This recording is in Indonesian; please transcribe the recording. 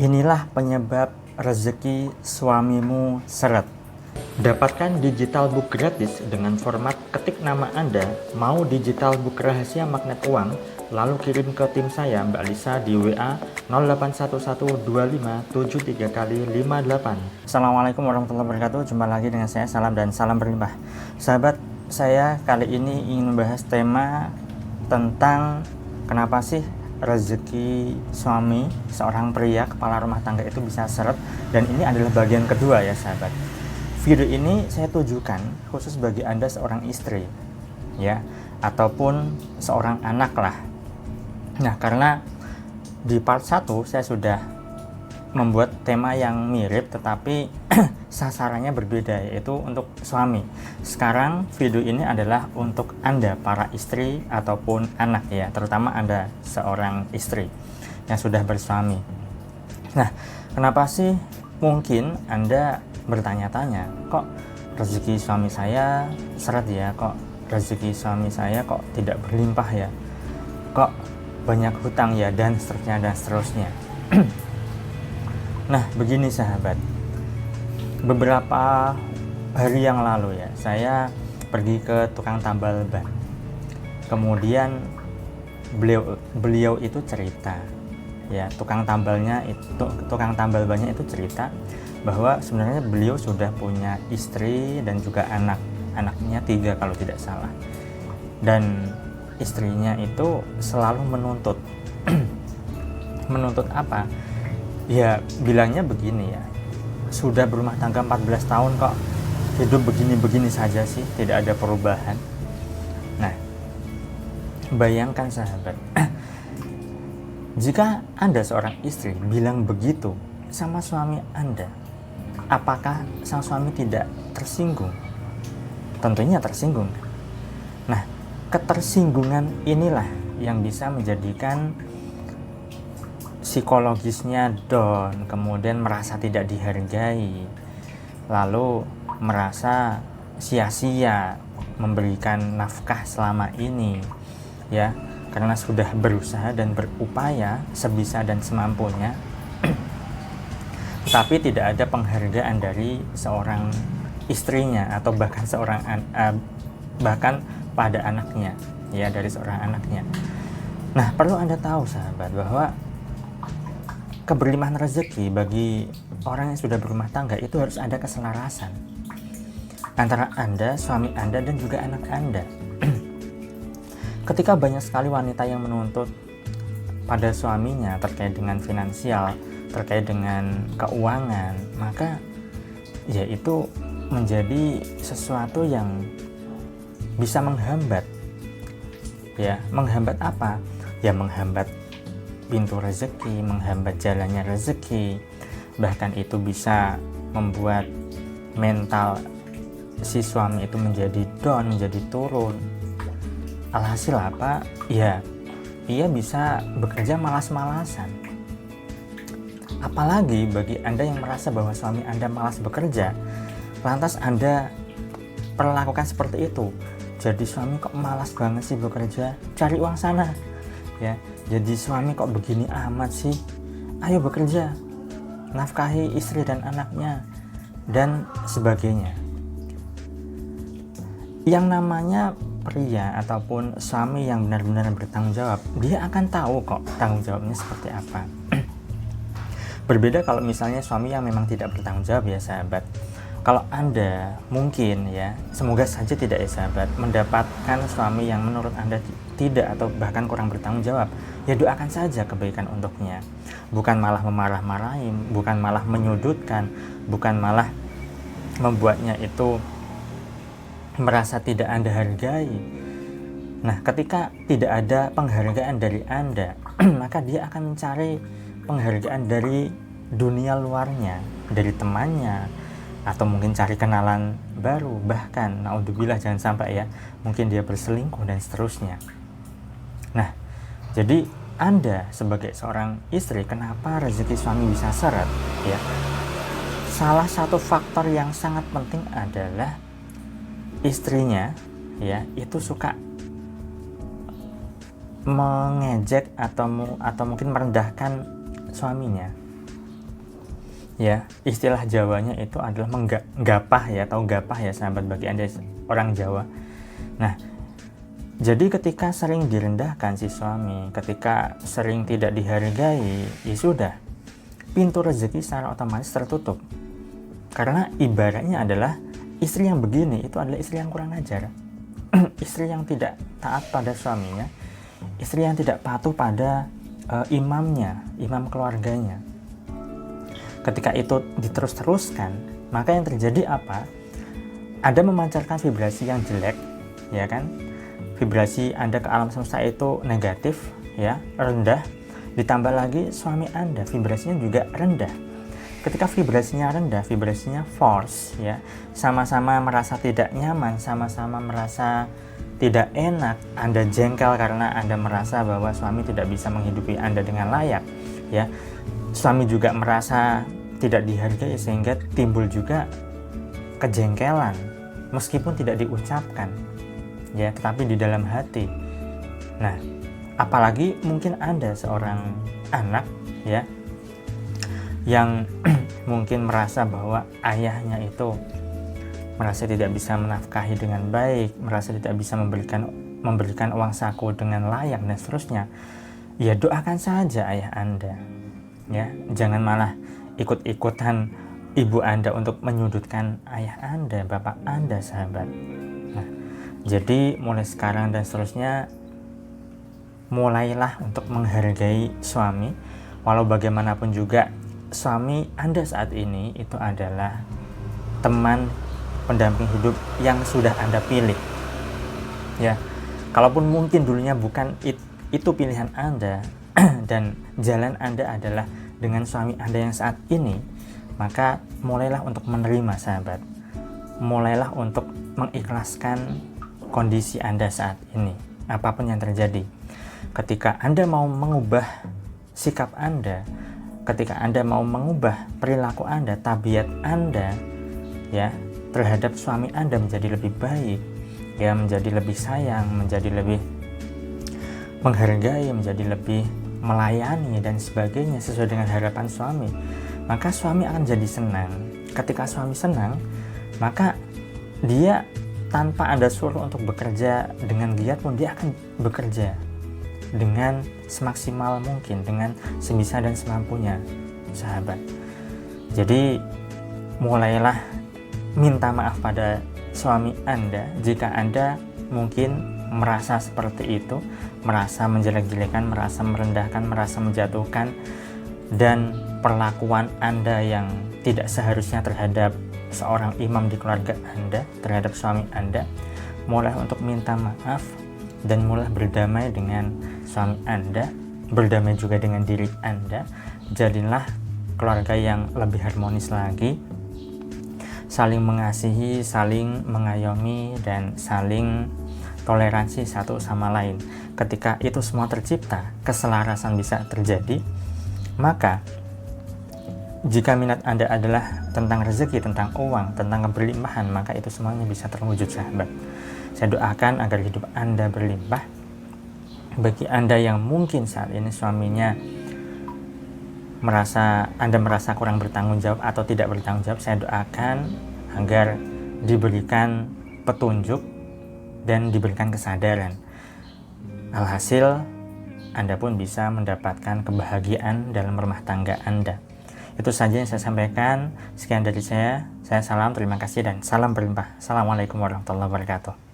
Inilah penyebab rezeki suamimu seret. Dapatkan digital book gratis dengan format ketik nama Anda, mau digital book rahasia magnet uang, lalu kirim ke tim saya Mbak Lisa di WA 08112573 kali 58. Assalamualaikum warahmatullahi wabarakatuh. Jumpa lagi dengan saya, salam dan salam berlimpah. Sahabat, saya kali ini ingin membahas tema tentang kenapa sih rezeki suami seorang pria kepala rumah tangga itu bisa seret, dan ini adalah bagian kedua ya sahabat. Video ini saya tujukan khusus bagi Anda seorang istri ya, ataupun seorang anak lah. Nah, karena di part 1 saya sudah membuat tema yang mirip tetapi sasarannya berbeda, yaitu untuk suami. Sekarang video ini adalah untuk Anda para istri ataupun anak ya, terutama Anda seorang istri yang sudah bersuami. Nah, kenapa sih mungkin Anda bertanya-tanya, kok rezeki suami saya seret ya, kok rezeki suami saya kok tidak berlimpah ya, kok banyak hutang ya, dan seterusnya dan seterusnya. Nah, begini sahabat, beberapa hari yang lalu ya, saya pergi ke tukang tambal ban. Kemudian beliau itu cerita ya, tukang tambal bannya itu cerita bahwa sebenarnya beliau sudah punya istri dan juga anaknya 3 kalau tidak salah, dan istrinya itu selalu menuntut menuntut apa ya, bilangnya begini ya, sudah berumah tangga 14 tahun kok hidup begini-begini saja sih, tidak ada perubahan. Nah, bayangkan sahabat, jika Anda seorang istri bilang begitu sama suami Anda, apakah sang suami tidak tersinggung? Tentunya tersinggung. Nah, ketersinggungan inilah yang bisa menjadikan psikologisnya down, kemudian merasa tidak dihargai, lalu merasa sia-sia memberikan nafkah selama ini ya, karena sudah berusaha dan berupaya sebisa dan semampunya tapi tidak ada penghargaan dari seorang istrinya atau bahkan bahkan pada anaknya ya, dari seorang anaknya. Nah, perlu Anda tahu sahabat bahwa keberlimpahan rezeki bagi orang yang sudah berumah tangga itu harus ada keselarasan antara Anda, suami Anda, dan juga anak Anda. Ketika banyak sekali wanita yang menuntut pada suaminya terkait dengan finansial, terkait dengan keuangan, maka ya itu menjadi sesuatu yang bisa menghambat ya. Menghambat apa? Ya menghambat pintu rezeki, menghambat jalannya rezeki, bahkan itu bisa membuat mental si suami itu menjadi down, menjadi turun. Alhasil apa? Ya, ia bisa bekerja malas-malasan. Apalagi bagi Anda yang merasa bahwa suami Anda malas bekerja, lantas Anda perlakukan seperti itu. Jadi suami kok malas banget sih bekerja, cari uang sana ya. Jadi suami kok begini amat sih, ayo bekerja, nafkahi istri dan anaknya, dan sebagainya. Yang namanya pria ataupun suami yang benar-benar bertanggung jawab, dia akan tahu kok tanggung jawabnya seperti apa. Berbeda kalau misalnya suami yang memang tidak bertanggung jawab ya sahabat. Kalau Anda mungkin ya, semoga saja tidak ya sahabat, mendapatkan suami yang menurut Anda tidak atau bahkan kurang bertanggung jawab, ya doakan saja kebaikan untuknya. Bukan malah memarah-marahi, bukan malah menyudutkan, bukan malah membuatnya itu merasa tidak Anda hargai. Nah, ketika tidak ada penghargaan dari Anda, maka dia akan mencari penghargaan dari dunia luarnya, dari temannya, atau mungkin cari kenalan baru, bahkan naudzubillah jangan sampai ya, mungkin dia berselingkuh dan seterusnya. Nah, jadi Anda sebagai seorang istri, kenapa rezeki suami bisa seret ya? Salah satu faktor yang sangat penting adalah istrinya ya itu suka mengejek atau mungkin merendahkan suaminya Ya, istilah Jawanya itu adalah menggapah ya, atau gapah ya sahabat bagi Anda orang Jawa. Nah, jadi ketika sering direndahkan si suami, ketika sering tidak dihargai, ya sudah, pintu rezeki secara otomatis tertutup. Karena ibaratnya adalah istri yang begini itu adalah istri yang kurang ajar. Istri yang tidak taat pada suaminya, istri yang tidak patuh pada imamnya, imam keluarganya. Ketika itu diterus-teruskan, maka yang terjadi apa? Anda memancarkan vibrasi yang jelek, ya kan? Vibrasi Anda ke alam semesta itu negatif, ya, rendah. Ditambah lagi suami Anda vibrasinya juga rendah. Ketika vibrasinya rendah, vibrasinya force, ya, sama-sama merasa tidak nyaman, sama-sama merasa tidak enak. Anda jengkel karena Anda merasa bahwa suami tidak bisa menghidupi Anda dengan layak, ya. Suami juga merasa tidak dihargai sehingga timbul juga kejengkelan meskipun tidak diucapkan, ya, tetapi di dalam hati. Nah, apalagi mungkin Anda seorang anak, ya, yang mungkin merasa bahwa ayahnya itu merasa tidak bisa menafkahi dengan baik, merasa tidak bisa memberikan uang saku dengan layak dan seterusnya. Ya, doakan saja ayah Anda, ya, jangan malah ikut-ikutan ibu Anda untuk menyudutkan ayah Anda, bapak Anda, sahabat. Nah, jadi mulai sekarang dan seterusnya, mulailah untuk menghargai suami. Walau bagaimanapun juga, suami Anda saat ini itu adalah teman pendamping hidup yang sudah Anda pilih, ya. Kalaupun mungkin dulunya bukan itu pilihan Anda dan jalan Anda adalah dengan suami Anda yang saat ini, maka mulailah untuk menerima, sahabat. Mulailah untuk mengikhlaskan kondisi Anda saat ini, apapun yang terjadi. Ketika Anda mau mengubah sikap Anda, ketika Anda mau mengubah perilaku Anda, tabiat Anda, ya, terhadap suami Anda menjadi lebih baik, ya, menjadi lebih sayang, menjadi lebih menghargai, menjadi lebih melayani dan sebagainya sesuai dengan harapan suami, maka suami akan jadi senang. Ketika suami senang, maka dia tanpa Anda suruh untuk bekerja dengan giat pun dia akan bekerja dengan semaksimal mungkin, dengan sebisa dan semampunya, sahabat. Jadi mulailah minta maaf pada suami Anda jika Anda mungkin merasa seperti itu, merasa menjelek-jelekan, merasa merendahkan, merasa menjatuhkan, dan perlakuan Anda yang tidak seharusnya terhadap seorang imam di keluarga Anda, terhadap suami Anda. Mulai untuk minta maaf dan mulai berdamai dengan suami Anda, berdamai juga dengan diri Anda. Jadilah keluarga yang lebih harmonis lagi, saling mengasihi, saling mengayomi, dan saling toleransi satu sama lain. Ketika itu semua tercipta, keselarasan bisa terjadi, maka jika minat Anda adalah tentang rezeki, tentang uang, tentang keberlimpahan, maka itu semuanya bisa terwujud, sahabat. Saya doakan agar hidup Anda berlimpah. Bagi Anda yang mungkin saat ini suaminya Anda merasa kurang bertanggung jawab atau tidak bertanggung jawab, saya doakan agar diberikan petunjuk dan diberikan kesadaran. Alhasil, Anda pun bisa mendapatkan kebahagiaan dalam rumah tangga Anda. Itu saja yang saya sampaikan. Sekian dari saya salam, terima kasih, dan salam berlimpah. Assalamualaikum warahmatullahi wabarakatuh.